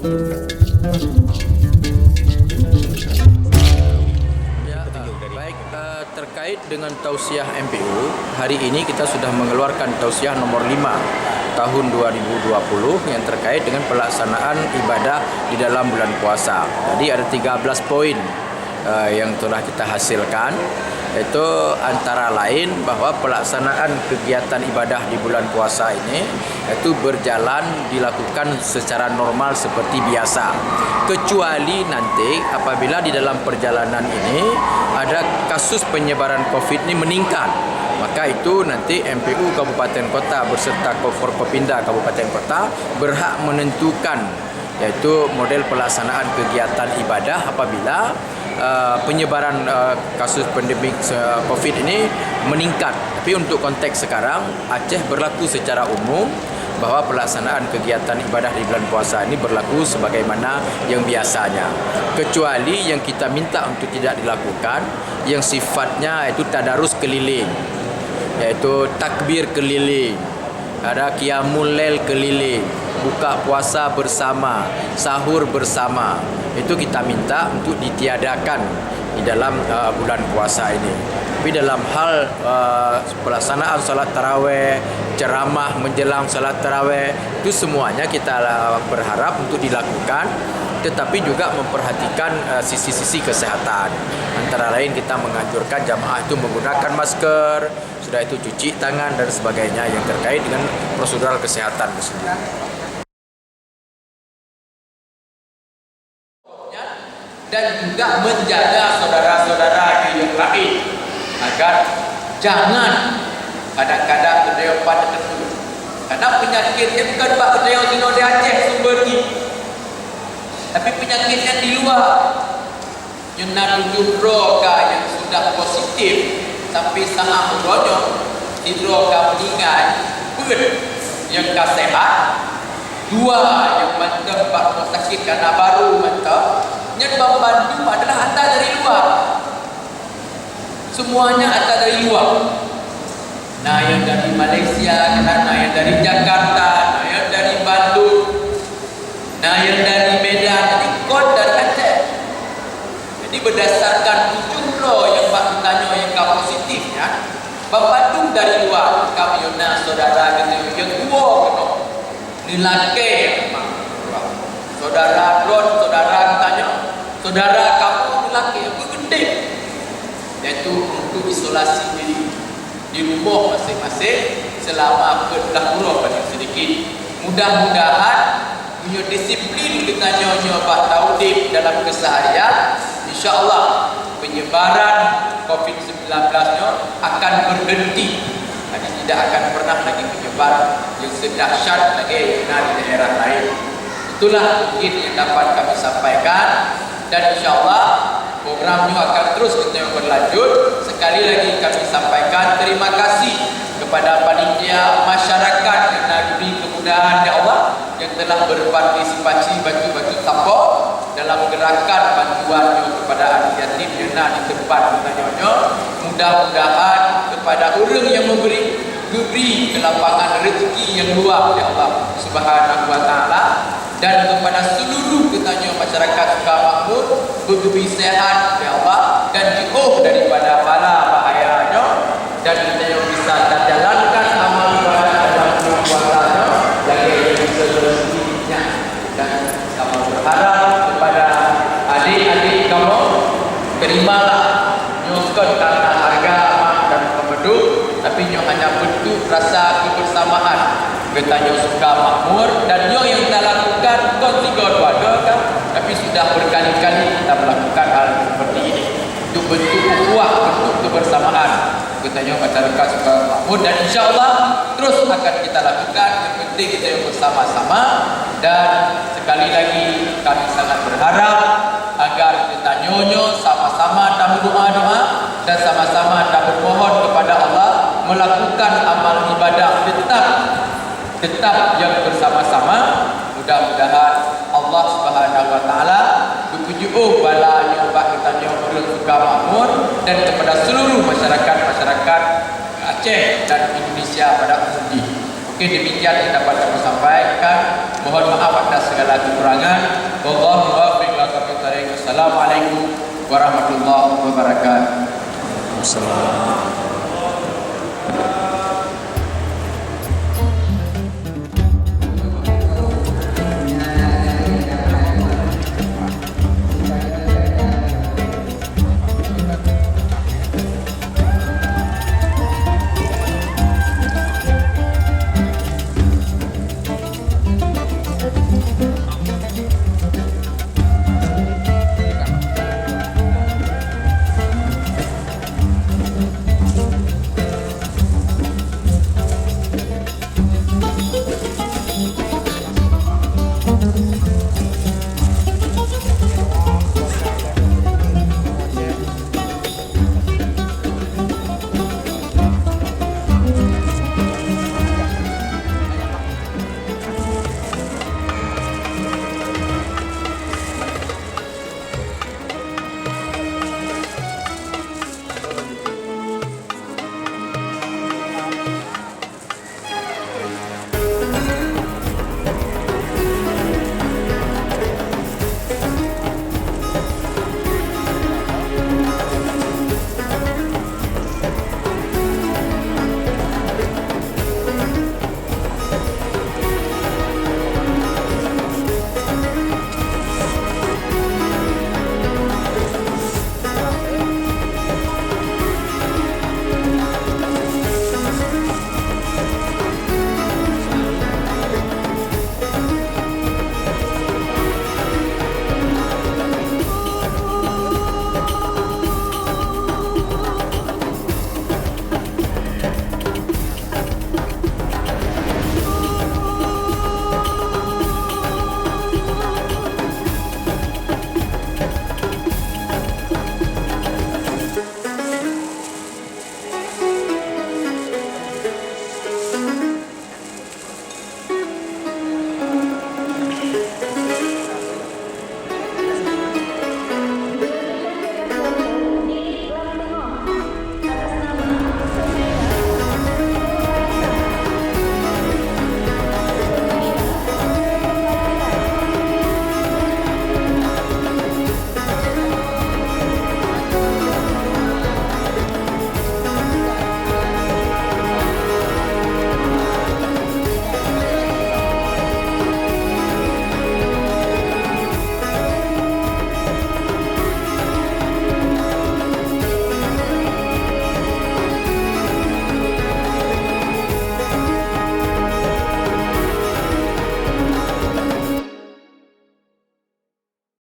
Terkait dengan tausiah MPU, hari ini kita sudah mengeluarkan tausiah nomor 5 tahun 2020 yang terkait dengan pelaksanaan ibadah di dalam bulan puasa. Jadi ada 13 poin yang telah kita hasilkan, yaitu antara lain bahwa pelaksanaan kegiatan ibadah di bulan puasa ini itu berjalan dilakukan secara normal seperti biasa, kecuali nanti apabila di dalam perjalanan ini ada kasus penyebaran COVID ini meningkat, maka itu nanti MPU Kabupaten Kota berserta Forkopimda Kabupaten Kota berhak menentukan yaitu model pelaksanaan kegiatan ibadah apabila penyebaran kasus pandemik COVID ini meningkat. Tapi untuk konteks sekarang, Aceh berlaku secara umum bahwa pelaksanaan kegiatan ibadah di bulan puasa ini berlaku sebagaimana yang biasanya. Kecuali yang kita minta untuk tidak dilakukan, yang sifatnya itu tadarus keliling, yaitu takbir keliling, ada qiyamul lail keliling, buka puasa bersama, sahur bersama. Itu kita minta untuk ditiadakan di dalam bulan puasa ini. Tapi dalam hal pelaksanaan salat tarawih, ceramah menjelang salat tarawih, itu semuanya kita berharap untuk dilakukan, tetapi juga memperhatikan sisi-sisi kesehatan. Antara lain kita menganjurkan jamaah itu menggunakan masker, sudah itu cuci tangan dan sebagainya yang terkait dengan prosedural kesehatan tersebut. Dan juga menjaga saudara-saudara yang lain agar jangan kadang-kadang berdaya pada tersebut. Karena penyakitnya bukan Pak berdaya sino di Aceh sumber ni, tapi penyakitnya di luar. Yang nak tunjuk yang sudah positif sampai sangat beronyok, hidroka meninggal pun yang tak sehat, dua yang mantap Pak rumah sakit karena baru mantap, yang membantu adalah hantar dari luar. Semuanya hantar dari luar. Nah yang dari Malaysia, nah yang dari Jakarta, nah yang dari Bandung, nah yang dari Medan, ikut dari Aceh. Jadi berdasarkan 7 yang Pak tanya yang kau positif ya, membantu dari luar. Kami yuna saudara gitu, yang dua gitu, nilai saudara Ron, saudara tanya, saudara kamu lelaki yang gede, yaitu untuk isolasi diri di rumah masing-masing selama berdahulu paling sedikit. Mudah-mudahan punya disiplin kita nyonya Pak Taudib dalam keseharian, insya-Allah penyebaran COVID-19 akan berhenti. Jadi tidak akan pernah lagi menyebar yang sedahsyat lagi di daerah lain. Itulah mungkin yang dapat kami sampaikan, dan insya-Allah programnya akan terus kita berlanjut. Sekali lagi kami sampaikan terima kasih kepada panitia masyarakat negeri Kemudahan Ya Allah yang telah berpartisipasi bantu-bantu support dalam gerakan bantuannya kepada anak yatim yang di tempat menanya. Mudah-mudahan kepada orang yang diberi kelapangan rezeki yang luar ya Allah Subhanahu wa taala, dan kepada seluruh ketanya masyarakat Sukamakmur bergebi sehat ya Allah, dan jauh daripada bala bahayanya, dan kita yang bisa jalankan amal ibadah dalam puasanya lagi bisa sedikitnya. Dan kami berharap kepada adik-adik kamu, terimalah nyokot karena harga amat dan kebeduh, tapi nyok hanya bentuk rasa kebersamaan ketanya suka makmur, dan nyo yang kita lakukan kau tiga dua kan, tapi sudah berkali-kali kita melakukan hal seperti ini untuk bentuk ukhuwah, bentuk kebersamaan ketanya masyarakat suka makmur, dan insya-Allah terus akan kita lakukan. Yang penting kita yang bersama-sama, dan sekali lagi kami sangat berharap agar kita nyonyo sama-sama dalam doa-doa dan sama-sama dalam bermohon kepada Allah melakukan amal ibadah tetap yang bersama-sama. Mudah-mudahan Allah Subhanahu wa taala berkunjung balanya kita orang suka makmur, dan kepada seluruh masyarakat Aceh dan Indonesia pada umumnya. Mungkin demikian yang dapat kami sampaikan. Mohon maaf atas segala kekurangan. Wallahu muwaffiq ila aqwamit thoriq. Assalamualaikum warahmatullahi wabarakatuh. Assalamualaikum.